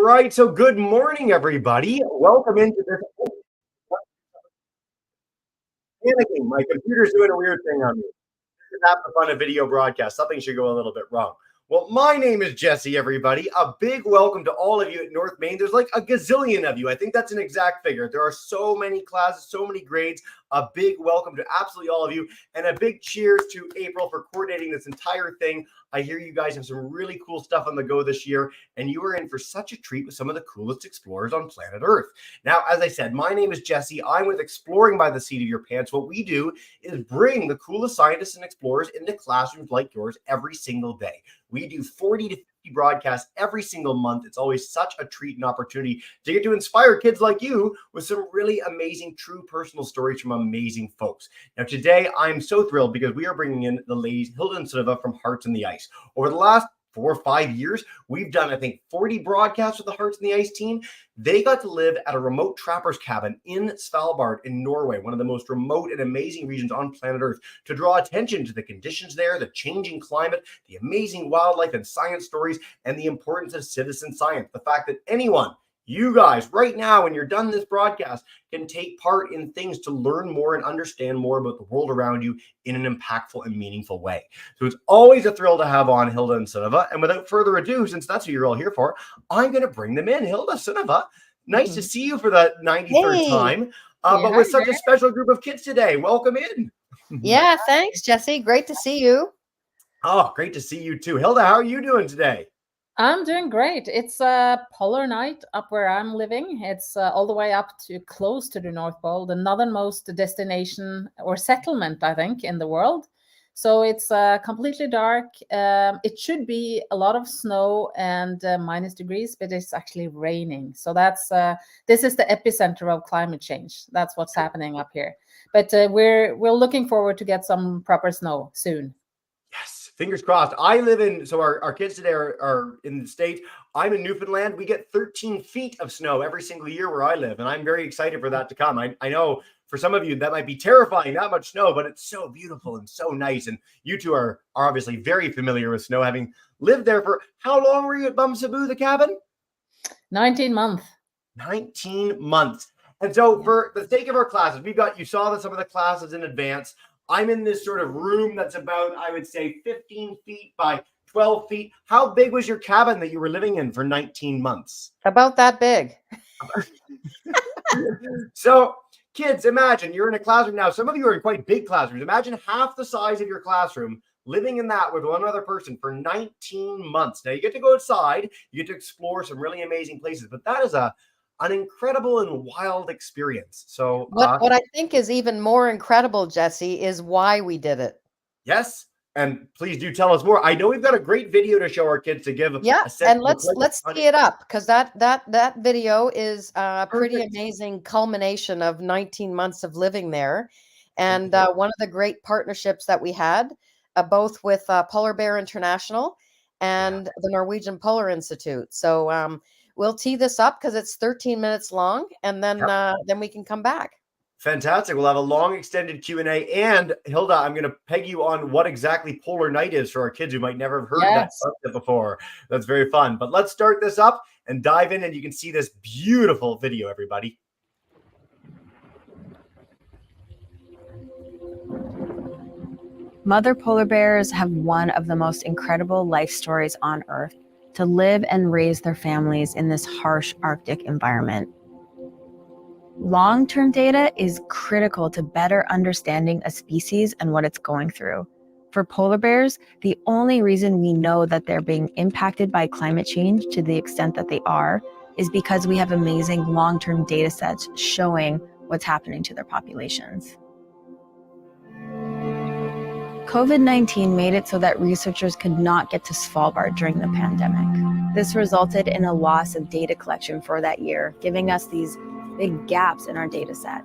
right, so good morning, everybody. Welcome into this. Panicking. My computer's doing a weird thing on me. This is half the fun of video broadcast. Something should go a little bit wrong. Well, my name is Jesse, everybody. A big welcome to all of you at North Main. There's like a gazillion of you. I think that's an exact figure. There are so many classes, so many grades. A big welcome to absolutely all of you. And a big cheers to April for coordinating this entire thing. I hear you guys have some really cool stuff on the go this year, and you are in for such a treat with some of the coolest explorers on planet Earth. Now, as I said, my name is Jesse. I'm with Exploring by the Seat of Your Pants. What we do is bring the coolest scientists and explorers into classrooms like yours every single day. We do 40 to 50 broadcasts every single month. It's always such a treat and opportunity to get to inspire kids like you with some really amazing, true personal stories from amazing folks. Now, today, I'm so thrilled because we are bringing in the ladies, Hilda and Sunniva from Hearts in the Ice. Over the last 4 or 5 years, we've done, I think, 40 broadcasts with the Hearts in the Ice team. They got to live at a remote trapper's cabin in Svalbard in Norway, one of the most remote and amazing regions on planet Earth, to draw attention to the conditions there, the changing climate, the amazing wildlife and science stories, and the importance of citizen science. The fact that anyone, you guys, right now, when you're done this broadcast, can take part in things to learn more and understand more about the world around you in an impactful and meaningful way. So it's always a thrill to have on Hilda and Sunniva. And without further ado, since that's who you're all here for, I'm going to bring them in. Hilda, Sunniva, nice to see you for the 93rd time, but with such a special group of kids today. Welcome in. Yeah, thanks, Jesse. Great to see you. Oh, great to see you too. Hilda, how are you doing today? I'm doing great. It's a polar night up where I'm living. It's all the way up to close to the North Pole, the northernmost destination or settlement, I think, in the world. So it's completely dark. It should be a lot of snow and minus degrees, but it's actually raining. So that's this is the epicenter of climate change. That's what's happening up here. But we're looking forward to get some proper snow soon. Yes, fingers crossed. I live in, so our kids today are in the States. I'm in Newfoundland. We get 13 feet of snow every single year where I live, and I'm very excited for that to come. I know for some of you that might be terrifying, that much snow, but it's so beautiful and so nice. And you two are obviously very familiar with snow, having lived there for, how long were you at Bumsaboo, the cabin? 19 months. 19 months. And so for the sake of our classes, you saw some of the classes in advance. I'm in this sort of room that's about, I would say, 15 feet by 12 feet. How big was your cabin that you were living in for 19 months? About that big. So, kids, imagine you're in a classroom now. Some of you are in quite big classrooms. Imagine half the size of your classroom living in that with one other person for 19 months. Now, you get to go outside. You get to explore some really amazing places, but that is an incredible and wild experience. So what I think is even more incredible, Jesse, is why we did it. Yes, and please do tell us more. I know we've got a great video to show our kids to give. Yeah, and let's tee it up, because that video is a pretty amazing culmination of 19 months of living there, and one of the great partnerships that we had, both with Polar Bear International and the Norwegian Polar Institute. So we'll tee this up because it's 13 minutes long, and then we can come back. Fantastic. We'll have a long extended Q&A. And Hilda, I'm going to peg you on what exactly Polar Night is for our kids who might never have heard of that concept before. That's very fun. But let's start this up and dive in, and you can see this beautiful video, everybody. Mother polar bears have one of the most incredible life stories on Earth, to live and raise their families in this harsh Arctic environment. Long-term data is critical to better understanding a species and what it's going through. For polar bears, the only reason we know that they're being impacted by climate change to the extent that they are is because we have amazing long-term data sets showing what's happening to their populations. COVID-19 made it so that researchers could not get to Svalbard during the pandemic. This resulted in a loss of data collection for that year, giving us these big gaps in our data set.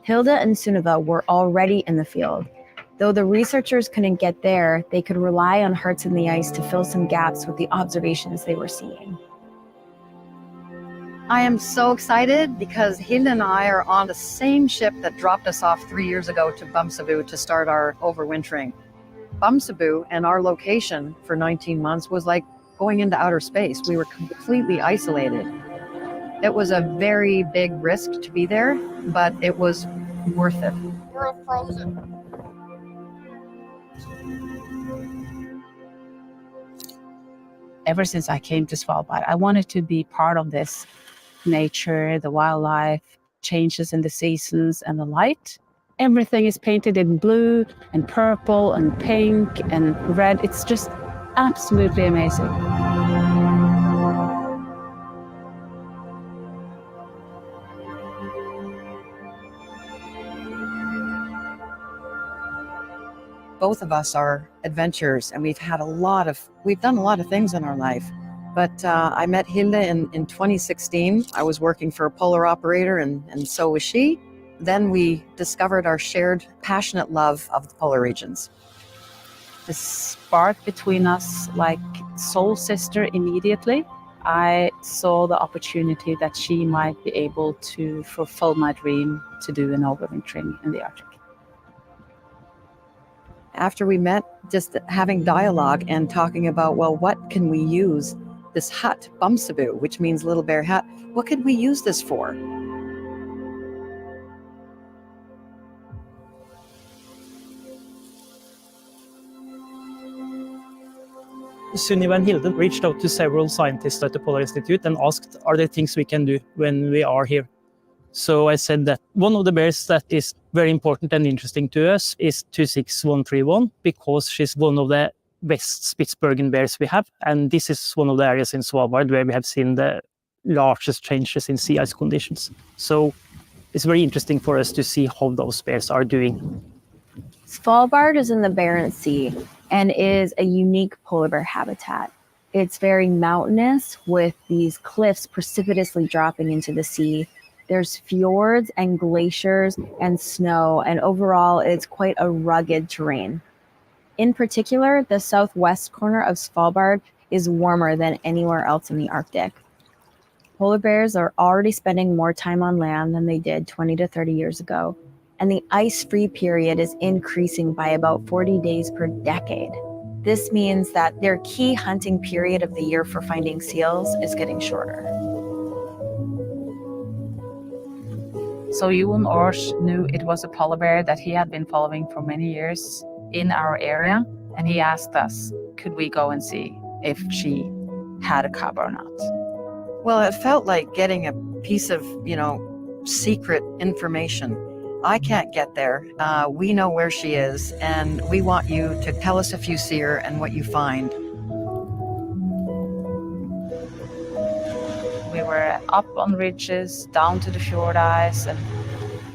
Hilda and Sunniva were already in the field. Though the researchers couldn't get there, they could rely on Hearts in the Ice to fill some gaps with the observations they were seeing. I am so excited because Hilda and I are on the same ship that dropped us off 3 years ago to Bumsaboo to start our overwintering. Bumsaboo and our location for 19 months was like going into outer space. We were completely isolated. It was a very big risk to be there, but it was worth it. You're frozen. Ever since I came to Svalbard, I wanted to be part of this nature, the wildlife, changes in the seasons and the light. Everything is painted in blue and purple and pink and red. It's just absolutely amazing. Both of us are adventurers, and we've done a lot of things in our life. But I met Hilde in 2016. I was working for a polar operator, and so was she. Then we discovered our shared passionate love of the polar regions. The spark between us, like soul sister, immediately. I saw the opportunity that she might be able to fulfill my dream to do an overwintering in the Arctic. After we met, just having dialogue and talking about, well, what can we use this hut, Bumsabu, which means little bear hut, what could we use this for? Sunniva and Hilde reached out to several scientists at the Polar Institute and asked, are there things we can do when we are here? So I said that one of the bears that is very important and interesting to us is 26131, because she's one of the best Spitsbergen bears we have. And this is one of the areas in Svalbard where we have seen the largest changes in sea ice conditions. So it's very interesting for us to see how those bears are doing. Svalbard is in the Barents Sea and is a unique polar bear habitat. It's very mountainous with these cliffs precipitously dropping into the sea. There's fjords and glaciers and snow, and overall it's quite a rugged terrain. In particular, the southwest corner of Svalbard is warmer than anywhere else in the Arctic. Polar bears are already spending more time on land than they did 20 to 30 years ago, and the ice-free period is increasing by about 40 days per decade. This means that their key hunting period of the year for finding seals is getting shorter. So Jon Ors knew it was a polar bear that he had been following for many years in our area, and he asked us, could we go and see if she had a cub or not? Well, it felt like getting a piece of, secret information. I can't get there. We know where she is, and we want you to tell us if you see her and what you find. We were up on ridges, down to the fjord ice,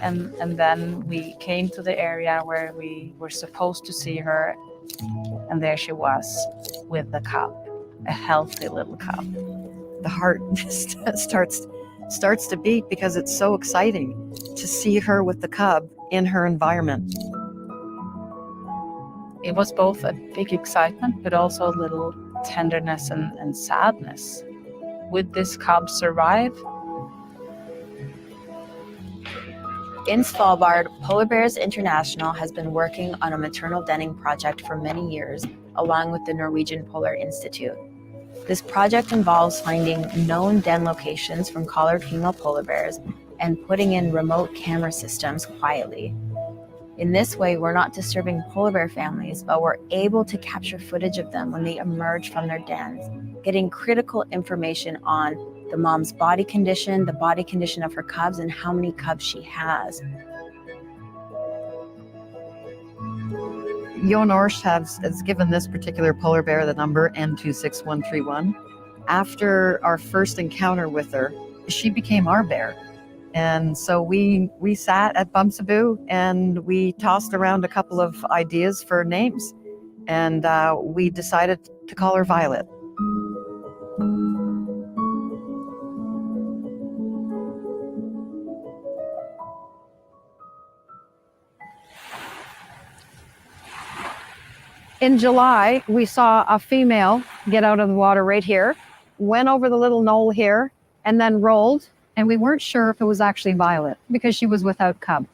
and then we came to the area where we were supposed to see her, and there she was with the cub, a healthy little cub. The heart just starts to beat because it's so exciting to see her with the cub in her environment. It was both a big excitement, but also a little tenderness and sadness. Would this cub survive? In Svalbard, Polar Bears International has been working on a maternal denning project for many years, along with the Norwegian Polar Institute. This project involves finding known den locations from collared female polar bears and putting in remote camera systems quietly. In this way, we're not disturbing polar bear families, but we're able to capture footage of them when they emerge from their dens, getting critical information on the mom's body condition, the body condition of her cubs, and how many cubs she has. Jon Ors has given this particular polar bear the number N26131. After our first encounter with her, she became our bear. And so we sat at Bumsabu and we tossed around a couple of ideas for names. And we decided to call her Violet. In July, we saw a female get out of the water right here, went over the little knoll here, and then rolled. And we weren't sure if it was actually Violet because she was without cub.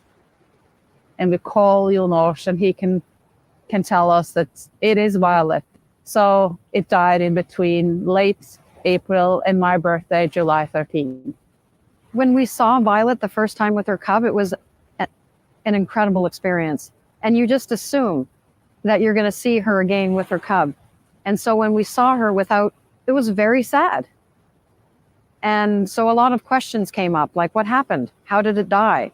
And we call Jon Ors and he can tell us that it is Violet. So it died in between late April and my birthday, July 13th. When we saw Violet the first time with her cub, it was an incredible experience. And you just assume that you're going to see her again with her cub. And so when we saw her without, it was very sad. And so a lot of questions came up, like what happened? How did it die?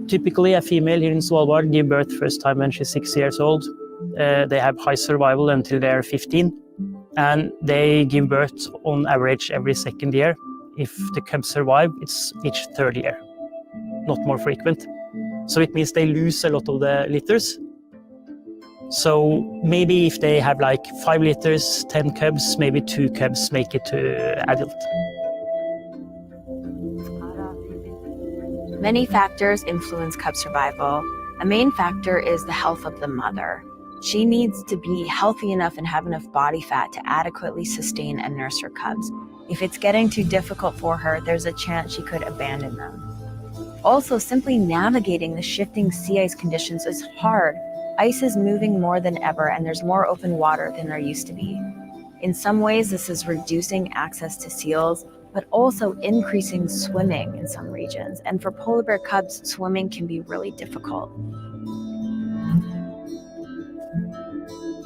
Typically, a female here in Svalbard gives birth first time when she's 6 years old. They have high survival until they're 15, and they give birth on average every second year. If the cubs survive, it's each third year, not more frequent. So it means they lose a lot of the litters. So maybe if they have like 5 litters, 10 cubs, maybe 2 cubs make it to adult. Many factors influence cub survival. A main factor is the health of the mother. She needs to be healthy enough and have enough body fat to adequately sustain and nurse her cubs. If it's getting too difficult for her, there's a chance she could abandon them. Also, simply navigating the shifting sea ice conditions is hard. Ice is moving more than ever, and there's more open water than there used to be. In some ways, this is reducing access to seals, but also increasing swimming in some regions. And for polar bear cubs, swimming can be really difficult.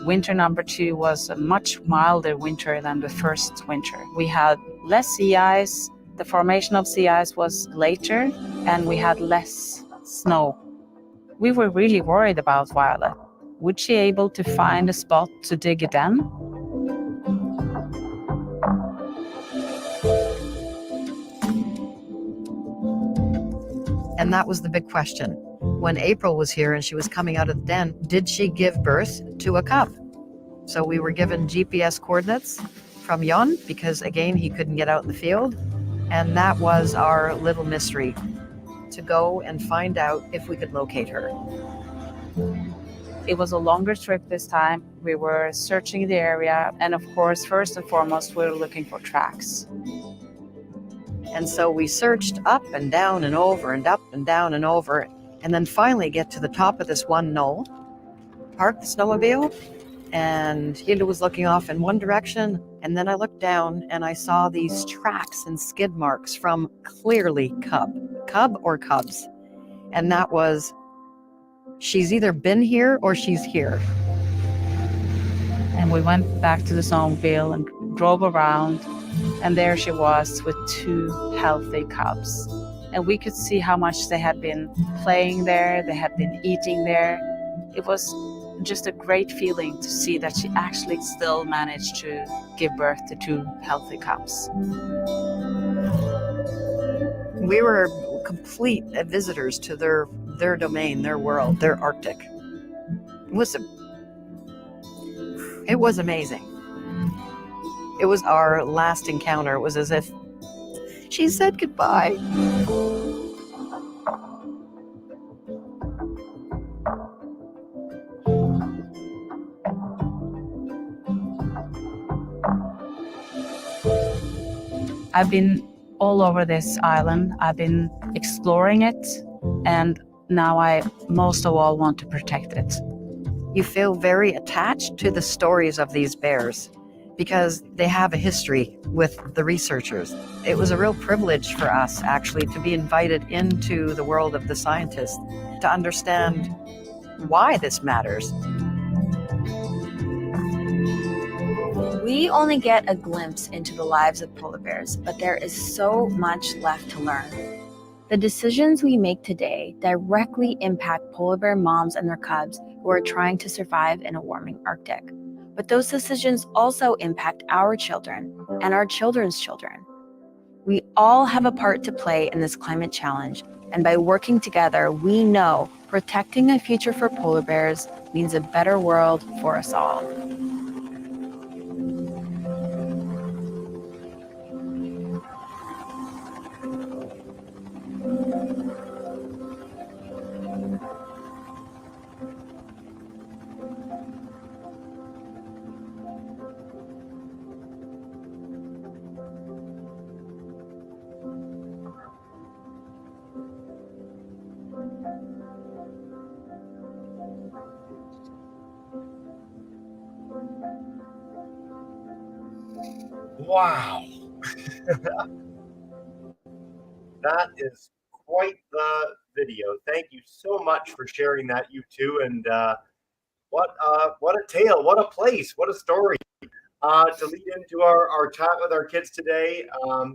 Winter number 2 was a much milder winter than the first winter. We had less sea ice, the formation of sea ice was later, and we had less snow. We were really worried about Violet. Would she be able to find a spot to dig a den? And that was the big question. When April was here and she was coming out of the den, did she give birth to a cub? So we were given GPS coordinates from Jon because, again, he couldn't get out in the field. And that was our little mystery, to go and find out if we could locate her. It was a longer trip this time. We were searching the area, and of course, first and foremost, we were looking for tracks. And so we searched up and down and over and up and down and over, and then finally get to the top of this one knoll, parked the snowmobile, and Hilda was looking off in one direction, and then I looked down and I saw these tracks and skid marks from clearly cub or cubs. And that was, she's either been here or she's here. And we went back to the snowmobile and drove around, and there she was with 2 healthy cubs. And we could see how much they had been playing there, they had been eating there. It was just a great feeling to see that she actually still managed to give birth to 2 healthy cubs. We were complete visitors to their domain, their world, their Arctic. It was amazing. It was our last encounter. It was as if she said goodbye. I've been all over this island. I've been exploring it, and now I most of all want to protect it. You feel very attached to the stories of these bears because they have a history with the researchers. It was a real privilege for us, actually, to be invited into the world of the scientists to understand why this matters. We only get a glimpse into the lives of polar bears, but there is so much left to learn. The decisions we make today directly impact polar bear moms and their cubs who are trying to survive in a warming Arctic. But those decisions also impact our children and our children's children. We all have a part to play in this climate challenge, and by working together, we know protecting a future for polar bears means a better world for us all. Wow. That is quite the video. Thank you so much for sharing that, you two. And what a tale, what a place, what a story. To lead into our chat with our kids today.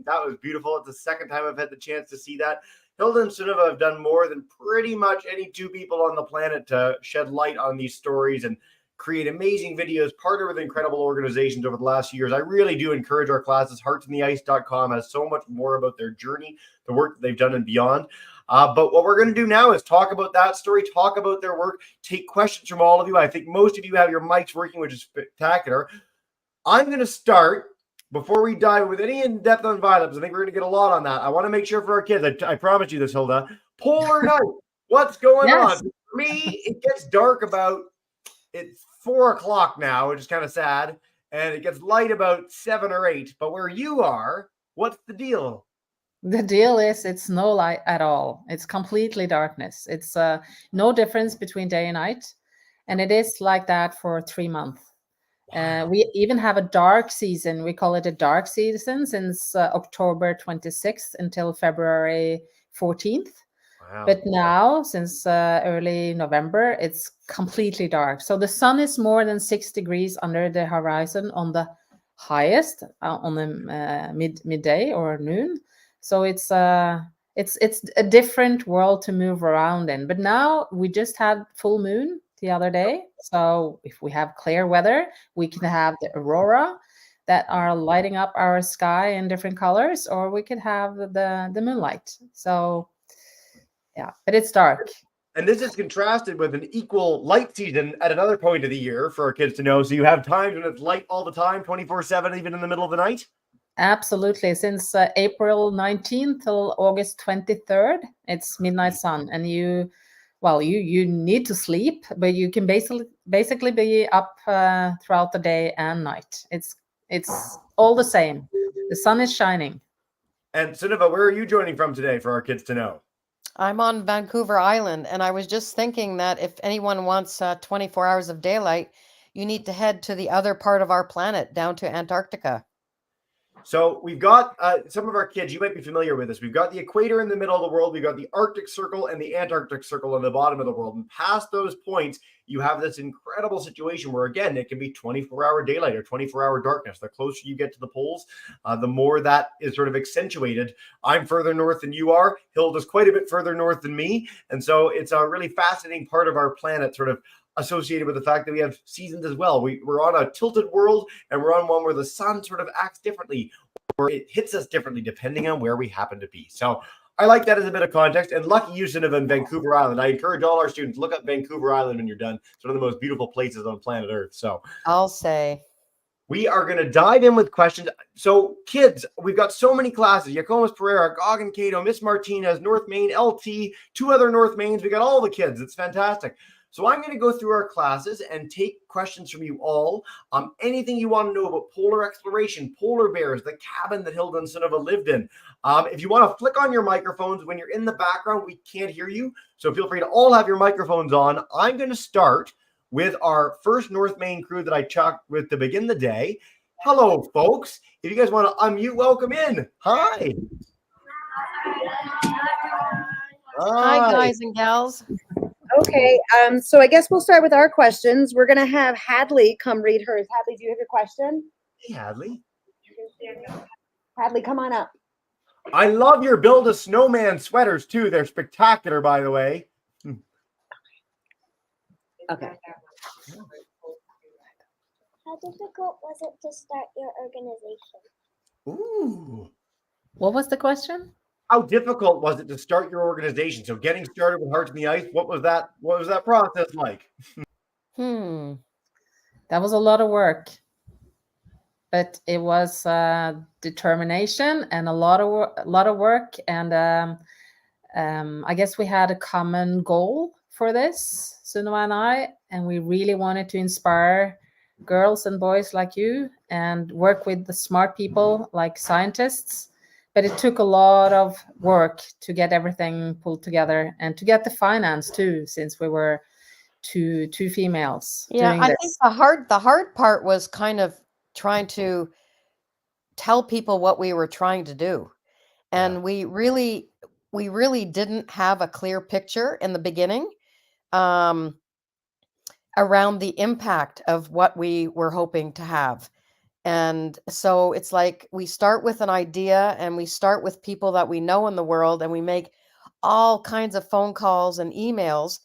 That was beautiful. It's the second time I've had the chance to see that. Hilda and Sunniva have done more than pretty much any two people on the planet to shed light on these stories and create amazing videos, partner with incredible organizations over the last few years. I really do encourage our classes. Heartsintheice.com has so much more about their journey, the work that they've done and beyond. But what we're going to do now is talk about that story, talk about their work, take questions from all of you. I think most of you have your mics working, which is spectacular. I'm going to start before we dive with any in-depth on violence. I think we're going to get a lot on that. I want to make sure for our kids, I promise you this, Hilda, polar night, what's going on? For me, it gets dark about, it's 4 o'clock now, which is kind of sad. And it gets light about 7 or 8. But where you are, what's the deal? The deal is it's no light at all. It's completely darkness. It's no difference between day and night. And it is like that for 3 months. We even have a dark season. We call it a dark season since October 26th until February 14th. Wow. But now, since early November, it's completely dark. So the sun is more than 6 degrees under the horizon on the highest on the midday or noon. So it's a different world to move around in. But now we just had full moon the other day. So if we have clear weather, we can have the aurora that are lighting up our sky in different colors, or we could have the moonlight. So yeah, but it's dark. And this is contrasted with an equal light season at another point of the year for our kids to know. So you have times when it's light all the time, 24/7, even in the middle of the night? Absolutely. Since April 19th till August 23rd, it's midnight sun. And you need to sleep, but you can basically be up throughout the day and night. It's all the same. The sun is shining. And Sunniva, where are you joining from today for our kids to know? I'm on Vancouver Island, and I was just thinking that if anyone wants 24 hours of daylight, you need to head to the other part of our planet, down to Antarctica. So we've got some of our kids, you might be familiar with this. We've got the equator in the middle of the world. We've got the Arctic Circle and the Antarctic Circle on the bottom of the world. And past those points, you have this incredible situation where, again, it can be 24-hour daylight or 24-hour darkness. The closer you get to the poles, the more that is sort of accentuated. I'm further north than you are. Hilda's quite a bit further north than me. And so it's a really fascinating part of our planet, sort of associated with the fact that we have seasons as well. We're on a tilted world, and we're on one where the sun sort of acts differently, or it hits us differently depending on where we happen to be. So I like that as a bit of context. And lucky you, Sunniva, in Vancouver Island. I encourage all our students, look up Vancouver Island when you're done. It's one of the most beautiful places on planet Earth. So I'll say. We are going to dive in with questions. So kids, we've got so many classes. Yacomas Pereira, Gog and Cato, Miss Martinez, North Main, LT, 2 other North Mains. We got all the kids. It's fantastic. So I'm going to go through our classes and take questions from you all. Anything you want to know about polar exploration, polar bears, the cabin that Hilda and Sunniva lived in. If you want to flick on your microphones when you're in the background, we can't hear you. So feel free to all have your microphones on. I'm going to start with our first North Main crew that I talked with to begin the day. Hello, folks. If you guys want to unmute, welcome in. Hi. Hi, guys and gals. Okay, so I guess we'll start with our questions. We're going to have Hadley come read hers. Hadley, do you have your question? Hey, Hadley. Hadley, come on up. I love your Build a Snowman sweaters, too. They're spectacular, by the way. Okay. How difficult was it to start your organization? Ooh. What was the question? How difficult was it to start your organization? So getting started with Hearts in the Ice, what was that process like? That was a lot of work. But it was determination and a lot of work. And I guess we had a common goal for this, Sunniva and I, and we really wanted to inspire girls and boys like you and work with the smart people like scientists. But it took a lot of work to get everything pulled together and to get the finance too, since we were two females. Yeah, I think the hard part was kind of trying to tell people what we were trying to do. And we really didn't have a clear picture in the beginning around the impact of what we were hoping to have. And so it's like we start with an idea and we start with people that we know in the world, and we make all kinds of phone calls and emails.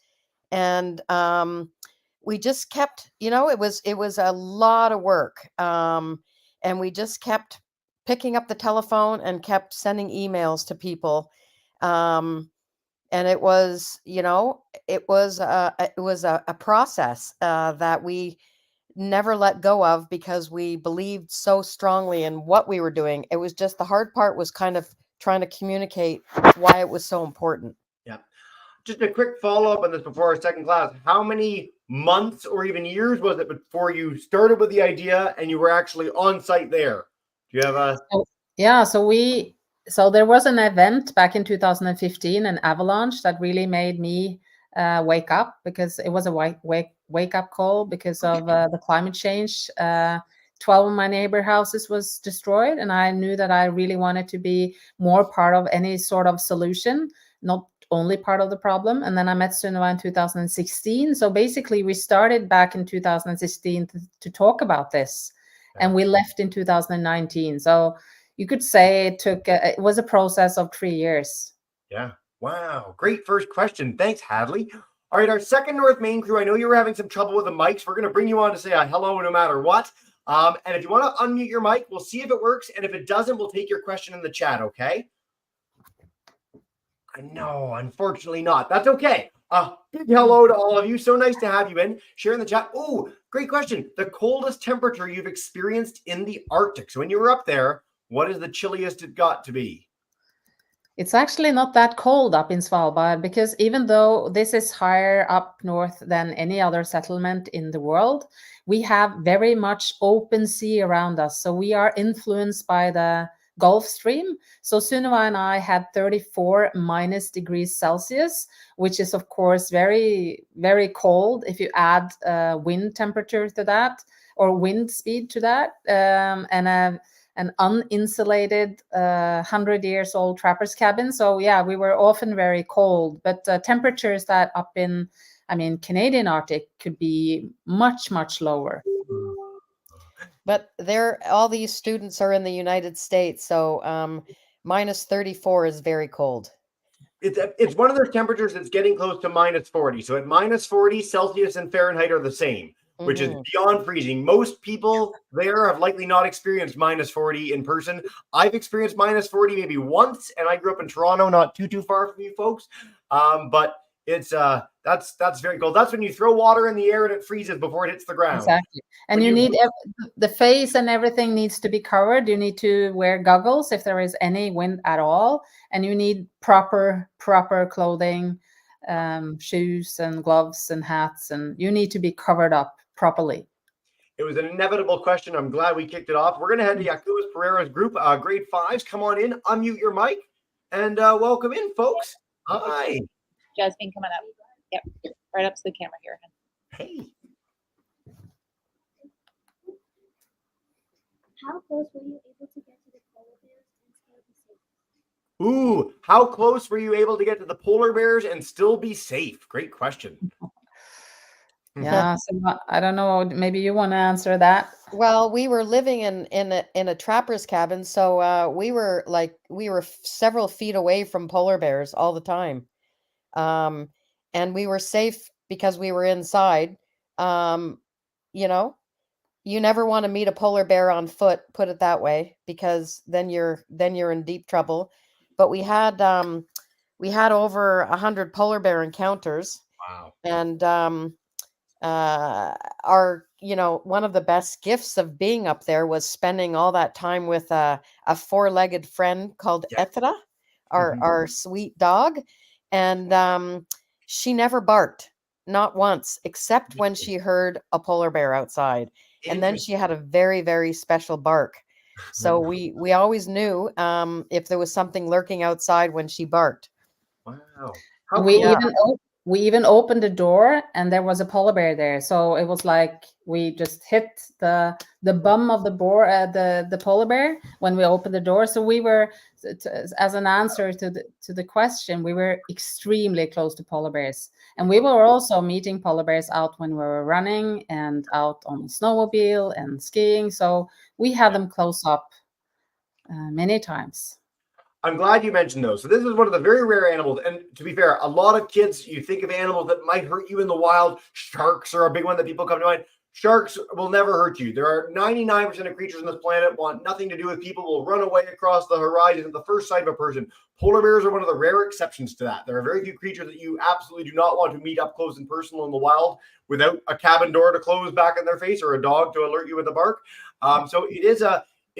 And we just kept, it was a lot of work. And we just kept picking up the telephone and kept sending emails to people. And it was, it was a process that we never let go of, because we believed so strongly in what we were doing. It was just, the hard part was kind of trying to communicate why it was so important. Yeah. Just a quick follow-up on this before our second class. How many months or even years was it before you started with the idea and you were actually on site there? Do you have a... Yeah, so there was an event back in 2015, an avalanche, that really made me wake up, because it was a wake up call because of the climate change. 12 of my neighbor houses was destroyed, and I knew that I really wanted to be more part of any sort of solution, not only part of the problem. And then I met Sunniva in 2016. So basically we started back in 2016 to talk about this, and we left in 2019. So you could say it was a process of 3 years. Yeah. Wow. Great first question. Thanks, Hadley. All right, our second North Main crew, I know you were having some trouble with the mics. We're going to bring you on to say hello no matter what. And if you want to unmute your mic, we'll see if it works. And if it doesn't, we'll take your question in the chat, okay? No, unfortunately not. That's okay. Big hello to all of you. So nice to have you in. Share in the chat. Oh, great question. The coldest temperature you've experienced in the Arctic. So when you were up there, what is the chilliest it got to be? It's actually not that cold up in Svalbard, because even though this is higher up north than any other settlement in the world, we have very much open sea around us. So we are influenced by the Gulf Stream. So Sunniva and I had 34 minus degrees Celsius, which is of course very, very cold if you add wind temperature to that, or wind speed to that, and an uninsulated 100 years old trapper's cabin. So yeah, we were often very cold, but temperatures that up in, Canadian Arctic could be much, much lower. But all these students are in the United States, so minus 34 is very cold. It's one of those temperatures that's getting close to minus 40. So at minus 40, Celsius and Fahrenheit are the same, which is beyond freezing. Most people there have likely not experienced minus 40 in person. I've experienced minus 40 maybe once, and I grew up in Toronto, not too far from you folks. But it's that's very cold. That's when you throw water in the air and it freezes before it hits the ground. Exactly. And you need the face and everything needs to be covered. You need to wear goggles if there is any wind at all, and you need proper clothing, shoes and gloves and hats, and you need to be covered up properly. It was an inevitable question. I'm glad we kicked it off. We're going to head to Yakuas Pereira's group, grade 5s. Come on in, unmute your mic, and welcome in, folks. Hi. Jasmine coming up. Yep, right up to the camera here. Hey. How close were you able to get to the polar bears and still be safe? Ooh, how close were you able to get to the polar bears and still be safe? Great question. Yeah, so I don't know. Maybe you want to answer that. Well, we were living in a trapper's cabin, so we were several feet away from polar bears all the time, and we were safe because we were inside. You never want to meet a polar bear on foot, put it that way, because then you're in deep trouble. But we had over 100 polar bear encounters. Wow. And one of the best gifts of being up there was spending all that time with a four-legged friend called Etra, our sweet dog. And she never barked, not once, except when she heard a polar bear outside. And then she had a very, very special bark. So we always knew if there was something lurking outside when she barked. Wow. we even opened the door and there was a polar bear there. So it was like we just hit the bum of the polar bear when we opened the door. So we were, as an answer to the question, we were extremely close to polar bears. And we were also meeting polar bears out when we were running and out on snowmobile and skiing. So we had them close up many times. I'm glad you mentioned those. So this is one of the very rare animals. And to be fair, a lot of kids, you think of animals that might hurt you in the wild. Sharks are a big one that people come to mind. Sharks will never hurt you. There are 99% of creatures on this planet want nothing to do with people, will run away across the horizon at the first sight of a person. Polar bears are one of the rare exceptions to that. There are very few creatures that you absolutely do not want to meet up close and personal in the wild without a cabin door to close back in their face or a dog to alert you with a bark. So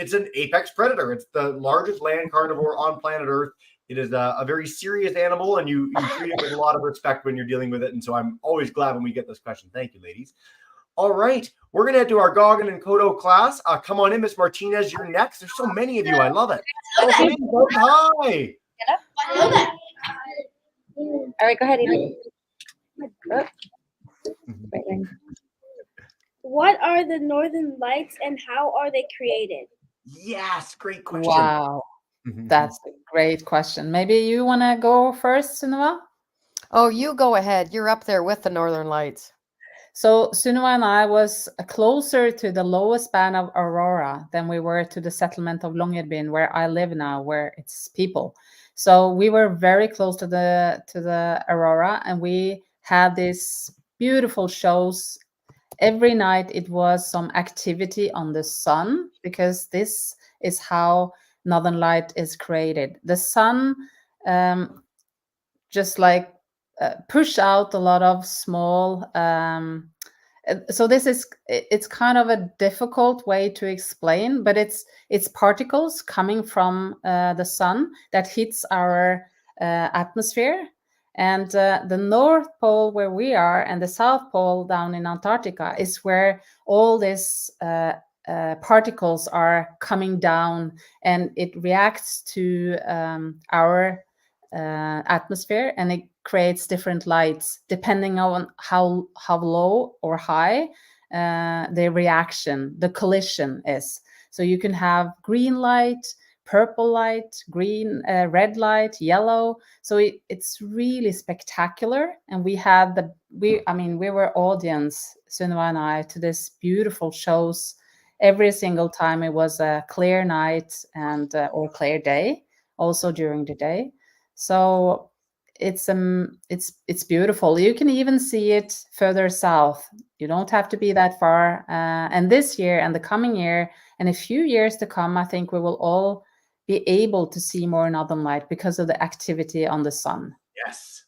it's an apex predator. It's the largest land carnivore on planet Earth. It is a very serious animal, and you treat it with a lot of respect when you're dealing with it. And so I'm always glad when we get this question. Thank you, ladies. All right, we're going to head to our Goggin and Kodo class. Come on in, Miss Martinez. You're next. There's so many of you. I love it. Welcome in, folks. Hi. All right, go ahead, Evie. What are the northern lights and how are they created? Yes, great question. Wow, that's a great question. Maybe you want to go first, Sunniva? Oh, you go ahead. You're up there with the northern lights. So Sunniva and I was closer to the lowest band of aurora than we were to the settlement of Longyearbyen, where I live now, where it's people. So we were very close to the aurora, and we had these beautiful shows. Every night it was some activity on the sun, because this is how Northern Light is created. The sun just like push out a lot of small so it's kind of a difficult way to explain, but it's particles coming from the sun that hits our atmosphere. And the North Pole, where we are, and the South Pole down in Antarctica, is where all these particles are coming down, and it reacts to our atmosphere, and it creates different lights depending on how low or high the reaction, the collision is. So you can have green light, purple light, green, red light, yellow. So it's really spectacular. And we were audience, Sunniva and I, to this beautiful shows. Every single time it was a clear night and or clear day, also during the day. So it's beautiful. You can even see it further south. You don't have to be that far. And this year and the coming year and a few years to come, I think we will all be able to see more Northern Light because of the activity on the sun. Yes.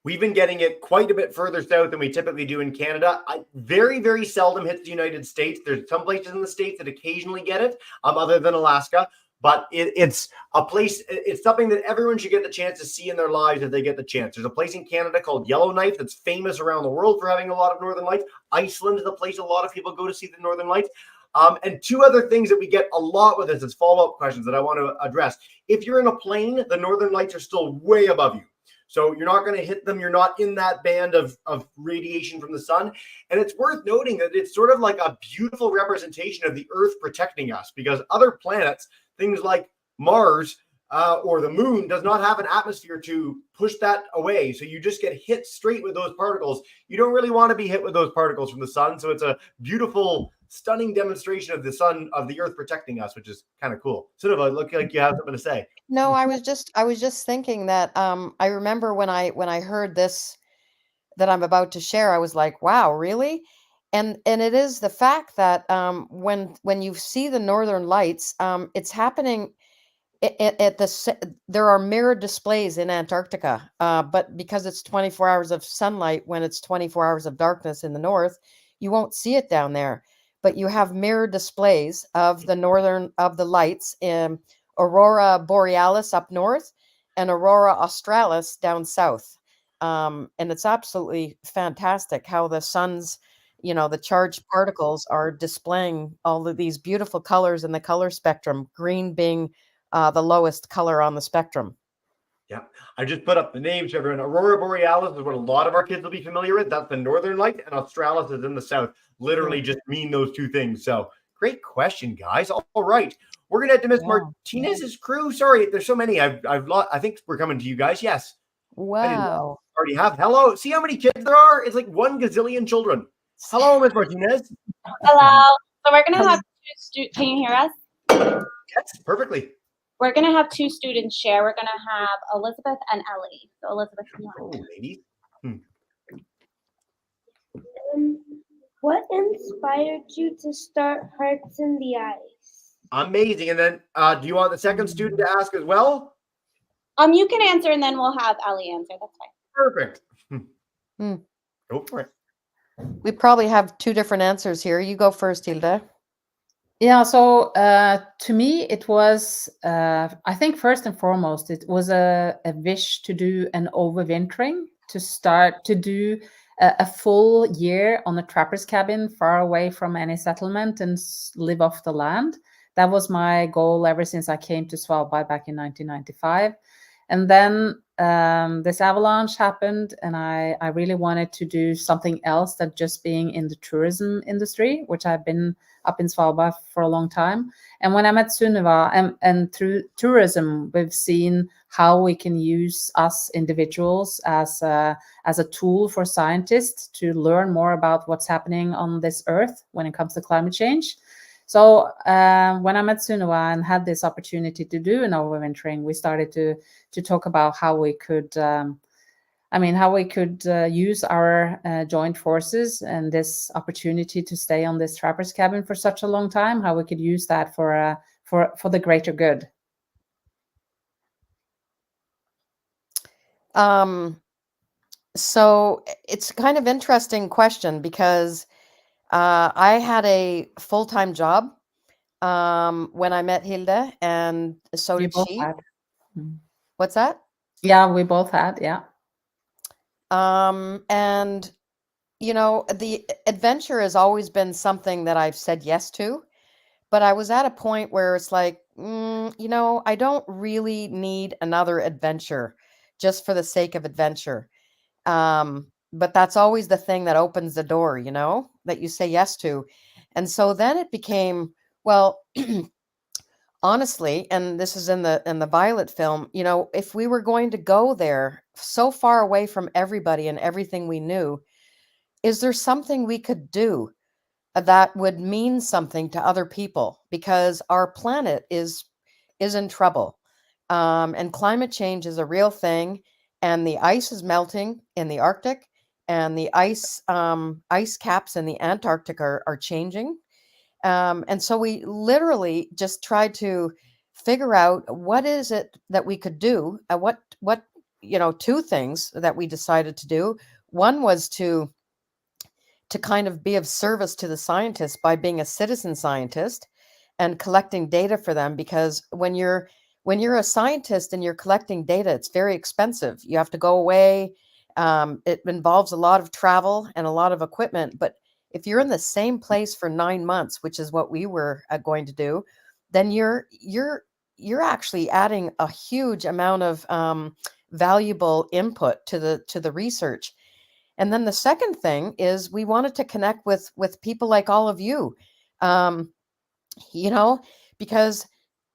We've been getting it quite a bit further south than we typically do in Canada. I very, very seldom hits the United States. There's some places in the States that occasionally get it, other than Alaska. But it's a place, it's something that everyone should get the chance to see in their lives if they get the chance. There's a place in Canada called Yellowknife that's famous around the world for having a lot of northern lights. Iceland is a place a lot of people go to see the northern lights. And two other things that we get a lot with this as follow-up questions that I want to address. If you're in a plane, the northern lights are still way above you. So you're not going to hit them. You're not in that band of radiation from the sun. And it's worth noting that it's sort of like a beautiful representation of the Earth protecting us, because other planets, things like Mars or the moon, does not have an atmosphere to push that away. So you just get hit straight with those particles. You don't really want to be hit with those particles from the sun. So it's a beautiful, stunning demonstration of the sun, of the Earth protecting us, which is kind of cool. Sunniva, look like you have something to say. No, I was just thinking that I remember when I heard this that I'm about to share, I was like, wow, really? And it is the fact that when you see the northern lights, it's happening there are mirror displays in Antarctica, but because it's 24 hours of sunlight when it's 24 hours of darkness in the north, you won't see it down there. But you have mirror displays of the lights in Aurora Borealis up north and Aurora Australis down south. And it's absolutely fantastic how the sun's, the charged particles are displaying all of these beautiful colors in the color spectrum, green being the lowest color on the spectrum. Yeah, I just put up the names for everyone. Aurora Borealis is what a lot of our kids will be familiar with. That's the northern light, and Australis is in the south. Literally just mean those two things. So great question, guys. All right. We're gonna have to miss Martinez's crew. Sorry, there's so many. I've lost. I think we're coming to you guys. Yes. I didn't Wow. already have. Hello. See how many kids there are? It's like 1 gazillion children. Hello, Miss Martinez. Hello. So we're gonna have can you hear us? Yes, perfectly. We're gonna have two students share. We're gonna have Elizabeth and Ellie. So Elizabeth, come on. Oh, ladies. What inspired you to start Hearts in the Eyes? Amazing. And then do you want the second student to ask as well? You can answer and then we'll have Ellie answer. That's fine. Perfect. Hmm. Go for it. We probably have two different answers here. You go first, Hilda. Yeah, so to me, it was, I think first and foremost, it was a wish to do an overwintering, to start to do a full year on a trapper's cabin far away from any settlement and live off the land. That was my goal ever since I came to Svalbard back in 1995. And then this avalanche happened, and I really wanted to do something else than just being in the tourism industry, which I've been up in Svalbard for a long time. And when I met Sunniva, and through tourism, we've seen how we can use us individuals as a tool for scientists to learn more about what's happening on this earth when it comes to climate change. So when I met Sunniva and had this opportunity to do an overwintering, we started to talk about how we could use our joint forces and this opportunity to stay on this trapper's cabin for such a long time, how we could use that for the greater good. So it's a kind of interesting question because I had a full-time job when I met Hilda, and so We did both she. had. What's that? Yeah, we both had, yeah. And you know, the adventure has always been something that I've said yes to, but I was at a point where it's like, you know, I don't really need another adventure just for the sake of adventure. But that's always the thing that opens the door, you know, that you say yes to. And so then it became, well, honestly, and this is in the Violet film, you know, if we were going to go there so far away from everybody and everything we knew, is there something we could do that would mean something to other people? Because our planet is in trouble, and climate change is a real thing, and the ice is melting in the Arctic, and the ice caps in the Antarctic are changing. And so we literally just tried to figure out what is it that we could do. What you know, two things that we decided to do. One was to kind of be of service to the scientists by being a citizen scientist and collecting data for them, because when you're a scientist and you're collecting data, it's very expensive. You have to go away. It involves a lot of travel and a lot of equipment, but if you're in the same place for 9 months, which is what we were going to do, then you're actually adding a huge amount of valuable input to the research. And then the second thing is we wanted to connect with people like all of you, you know, because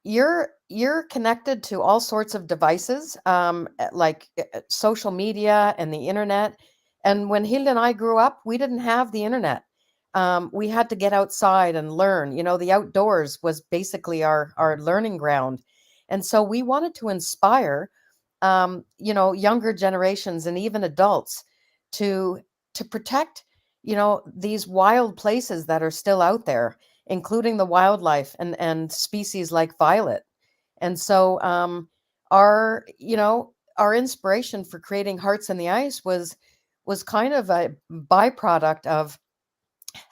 you're connected to all sorts of devices, like social media and the internet. And when Hilda and I grew up, we didn't have the internet. We had to get outside and learn. You know, the outdoors was basically our learning ground. And so we wanted to inspire, you know, younger generations and even adults to protect, you know, these wild places that are still out there, including the wildlife and species like Violet. And so our, you know, our inspiration for creating Hearts in the Ice was kind of a byproduct of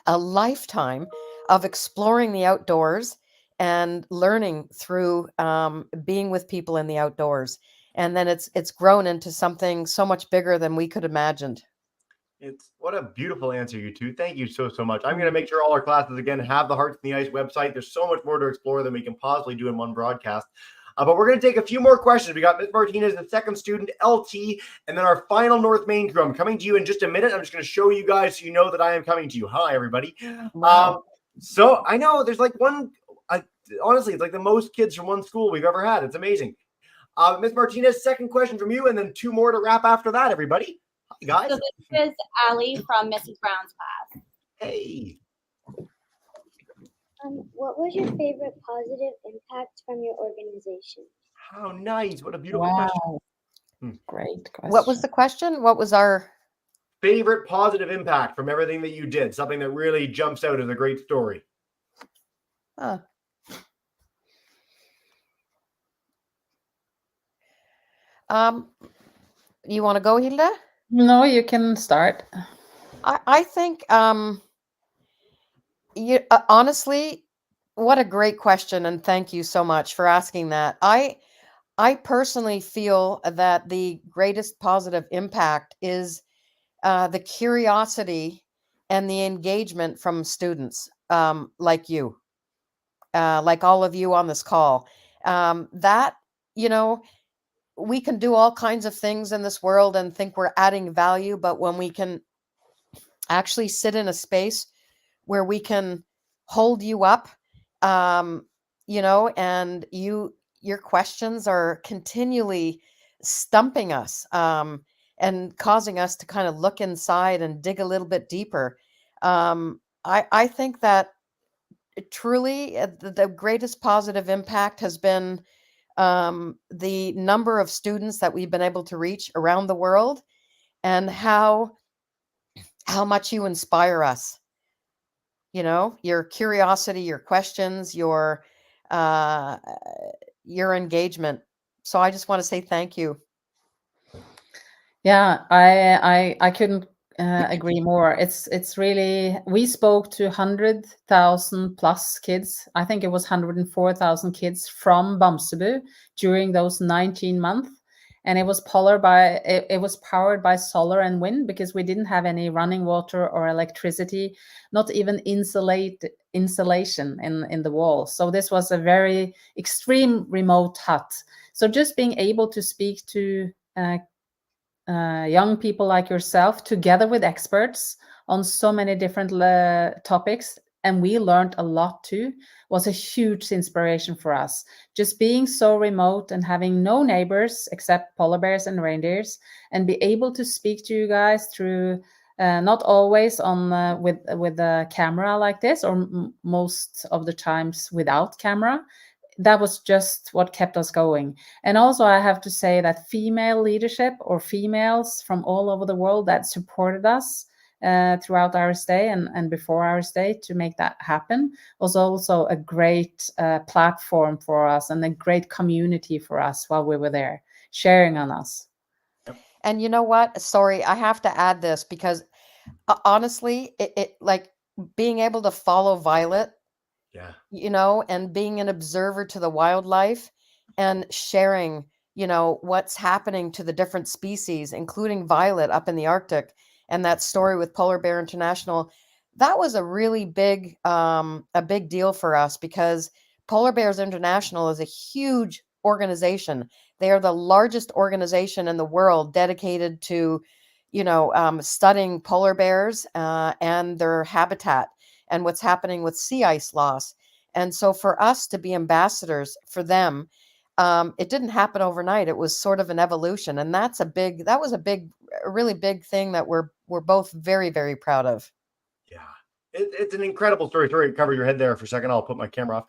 a lifetime of exploring the outdoors and learning through being with people in the outdoors. And then it's grown into something so much bigger than we could imagined. It's what a beautiful answer, you two. Thank you so much. I'm going to make sure all our classes again have the Hearts in the Ice website. There's so much more to explore than we can possibly do in one broadcast. But we're going to take a few more questions. We got Ms. Martinez, the second student, LT, and then our final North Main crew. I'm coming to you in just a minute. I'm just going to show you guys so you know that I am coming to you. Hi, everybody. Wow. So I know there's like honestly, it's like the most kids from one school we've ever had. It's amazing. Ms. Martinez, second question from you, and then 2 more to wrap after that, everybody. Hi, guys. So this is Allie from Mrs. Brown's class. Hey. What was your favorite positive impact from your organization? How nice. What a beautiful question. Great question. What was the question? What was our favorite positive impact from everything that you did? Something that really jumps out as a great story. You want to go, Hilda? No, you can start. I think honestly, what a great question, and thank you so much for asking that. I personally feel that the greatest positive impact is the curiosity and the engagement from students like you, like all of you on this call. That, we can do all kinds of things in this world and think we're adding value, but when we can actually sit in a space where we can hold you up, and your questions are continually stumping us, and causing us to kind of look inside and dig a little bit deeper. I think that truly the greatest positive impact has been the number of students that we've been able to reach around the world, and how much you inspire us. Your curiosity, your questions, your engagement. So I just want to say thank you. Yeah, I couldn't agree more. It's really, we spoke to 100,000 plus kids. I think it was 104,000 kids from Bamsebu during those 19 months. And it was powered by solar and wind, because we didn't have any running water or electricity, not even insulation in the walls. So this was a very extreme remote hut. So just being able to speak to young people like yourself, together with experts on so many different topics, and we learned a lot too, was a huge inspiration for us. Just being so remote and having no neighbors except polar bears and reindeers, and be able to speak to you guys through not always on with a camera like this, or most of the times without camera. That was just what kept us going. And also, I have to say that female leadership, or females from all over the world that supported us throughout our stay and before our stay to make that happen, was also a great platform for us, and a great community for us while we were there, sharing on us. And you know what? Sorry, I have to add this, because honestly, it like being able to follow Violet, and being an observer to the wildlife, and sharing, what's happening to the different species, including Violet up in the Arctic, and that story with Polar Bear International, that was a really big deal for us, because Polar Bears International is a huge organization. They are the largest organization in the world dedicated to, studying polar bears and their habitat, and what's happening with sea ice loss. And so for us to be ambassadors for them, it didn't happen overnight. It was sort of an evolution. And that was a really big thing that we're both very, very proud of. Yeah. It's an incredible story. Sorry, cover your head there for a second. I'll put my camera off.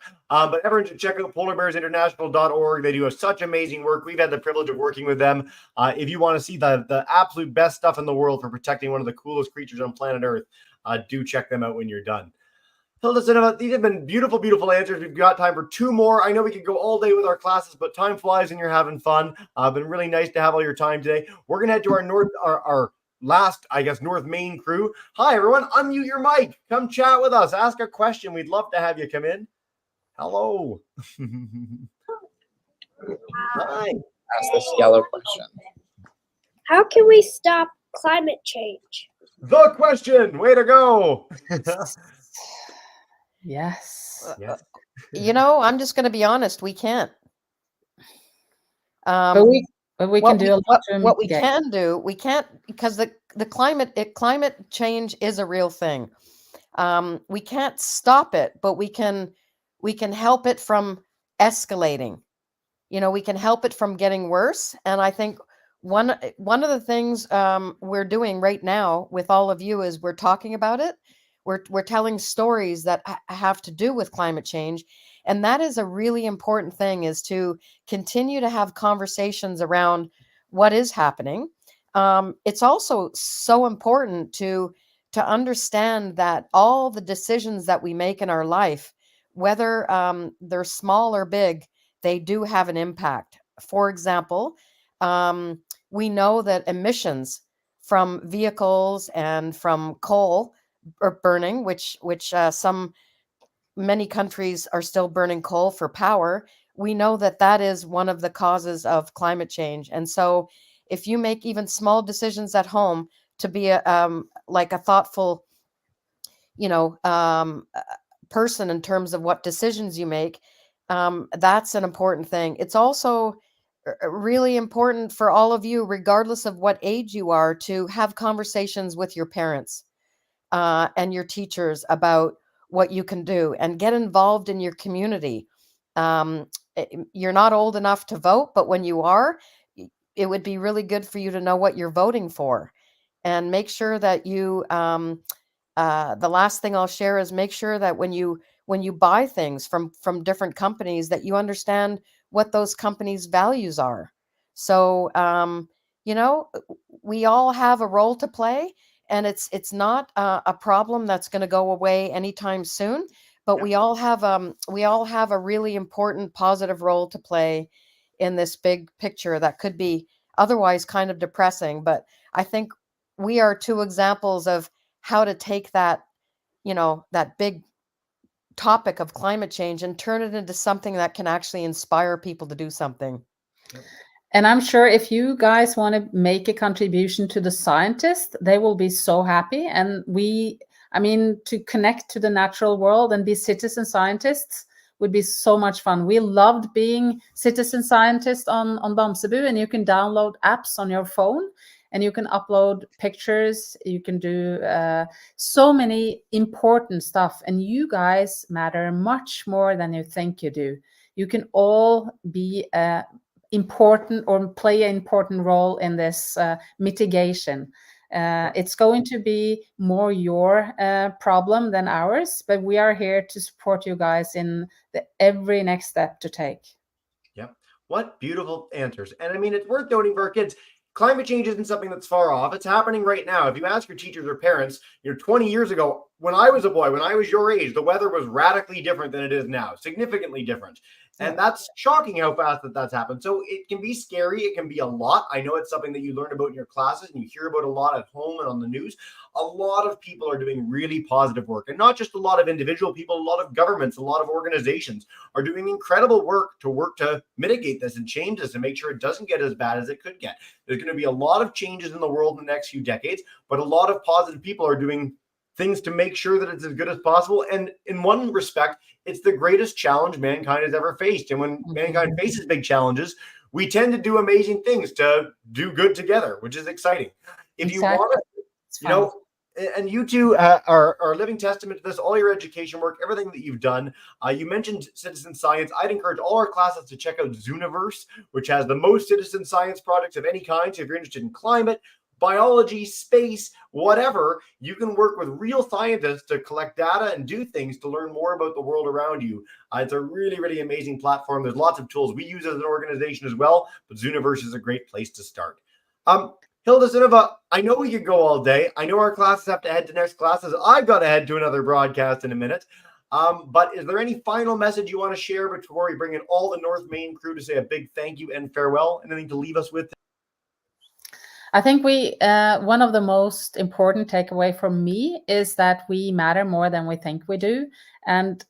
But everyone should check out polarbearsinternational.org. They do such amazing work. We've had the privilege of working with them. If you want to see the absolute best stuff in the world for protecting one of the coolest creatures on planet Earth, do check them out when you're done. So listen, these have been beautiful, beautiful answers. We've got time for 2 more. I know we could go all day with our classes, but time flies and you're having fun. Been really nice to have all your time today. We're going to head to our last, I guess, North Main crew. Hi, everyone. Unmute your mic. Come chat with us. Ask a question. We'd love to have you come in. Hello. Hi. Ask this yellow question. How can we stop climate change? The question. Way to go. Yes. I'm just going to be honest. We can't. But we can do a lot to what we mitigate. can do, we can't, because the climate change is a real thing. We can't stop it, but we can help it from escalating. We can help it from getting worse. And I think one of the things we're doing right now with all of you is we're talking about it. We're telling stories that have to do with climate change, and that is a really important thing, is to continue to have conversations around what is happening. It's also so important to understand that all the decisions that we make in our life, whether they're small or big, they do have an impact. For example, we know that emissions from vehicles and from coal or burning, which many countries are still burning coal for power. We know that that is one of the causes of climate change. And so if you make even small decisions at home to be like a thoughtful, person in terms of what decisions you make, that's an important thing. It's also really important for all of you, regardless of what age you are, to have conversations with your parents and your teachers about what you can do, and get involved in your community. You're not old enough to vote, but when you are, it would be really good for you to know what you're voting for, and make sure that you the last thing I'll share is make sure that when you buy things from different companies, that you understand what those companies' values are. So we all have a role to play, and it's not a problem that's going to go away anytime soon. But we all have a really important positive role to play in this big picture that could be otherwise kind of depressing. But I think we are two examples of how to take that, that big topic of climate change and turn it into something that can actually inspire people to do something. And I'm sure if you guys want to make a contribution to the scientists, they will be so happy. And to connect to the natural world and be citizen scientists would be so much fun. We loved being citizen scientists on Bamsebu, and you can download apps on your phone, and you can upload pictures. You can do so many important stuff, and you guys matter much more than you think you do. You can all be important or play an important role in this mitigation. It's going to be more your problem than ours, but we are here to support you guys in every next step to take. Yeah. What beautiful answers. And I mean, it's worth noting for our kids, climate change isn't something that's far off. It's happening right now. If you ask your teachers or parents, 20 years ago, when I was a boy, when I was your age, the weather was radically different than it is now, significantly different. And that's shocking how fast that's happened. So it can be scary. It can be a lot. I know it's something that you learn about in your classes and you hear about a lot at home and on the news. A lot of people are doing really positive work, and not just a lot of individual people, a lot of governments, a lot of organizations are doing incredible work to mitigate this and change this and make sure it doesn't get as bad as it could get. There's going to be a lot of changes in the world in the next few decades, but a lot of positive people are doing things to make sure that it's as good as possible. And in one respect, it's the greatest challenge mankind has ever faced. And when mankind faces big challenges, we tend to do amazing things to do good together, which is exciting. If you want to, and you two are a living testament to this, all your education work, everything that you've done. You mentioned citizen science. I'd encourage all our classes to check out Zooniverse, which has the most citizen science projects of any kind. So if you're interested in climate, biology, space, whatever, you can work with real scientists to collect data and do things to learn more about the world around you. It's a really, really amazing platform. There's lots of tools we use as an organization as well, but Zooniverse is a great place to start. Hilda Sinova, I know we could go all day. I know our classes have to head to next classes. I've got to head to another broadcast in a minute. But is there any final message you want to share before we bring in all the North Main crew to say a big thank you and farewell? Anything to leave us with? I think one of the most important takeaway from me is that we matter more than we think we do. And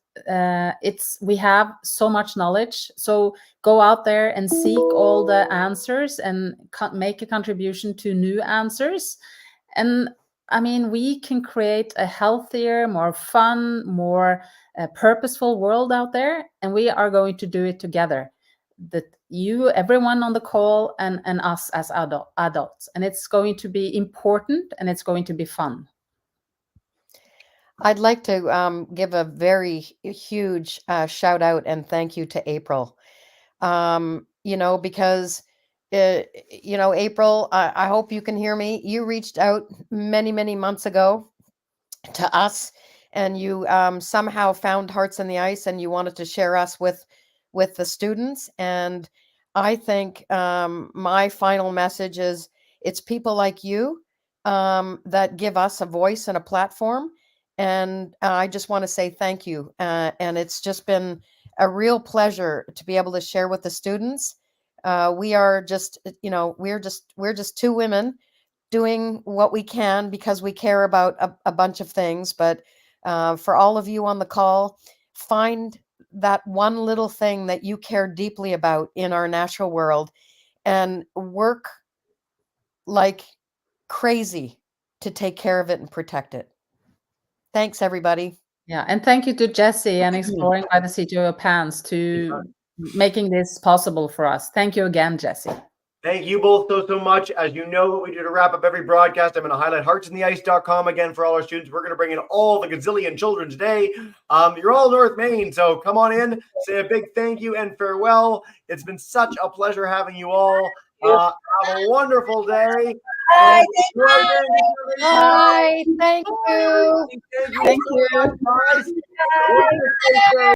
we have so much knowledge. So go out there and seek all the answers and make a contribution to new answers. And we can create a healthier, more fun, more purposeful world out there, and we are going to do it together. everyone on the call, and us as adults. And it's going to be important, and it's going to be fun. I'd like to give a very huge shout out and thank you to April. Because, April, I hope you can hear me. You reached out many, many months ago to us, and you somehow found Hearts in the Ice, and you wanted to share us with the students. And I think my final message is it's people like you that give us a voice and a platform. And I just want to say thank you. And it's just been a real pleasure to be able to share with the students. We are just, we're just two women doing what we can because we care about a bunch of things. But for all of you on the call, find that one little thing that you care deeply about in our natural world and work like crazy to take care of it and protect it. Thanks, everybody. Yeah, and thank you to Jessie and Exploring by the CTO Pans to making this possible for us. Thank you again, Jessie. Thank you both so much. As you know, what we do to wrap up every broadcast, I'm going to highlight heartsintheice.com again for all our students. We're going to bring in all the gazillion children today. You're all North Main, so come on in, say a big thank you and farewell. It's been such a pleasure having you all. Have a wonderful day. Bye. Bye. Thank you. Thank you. Bye.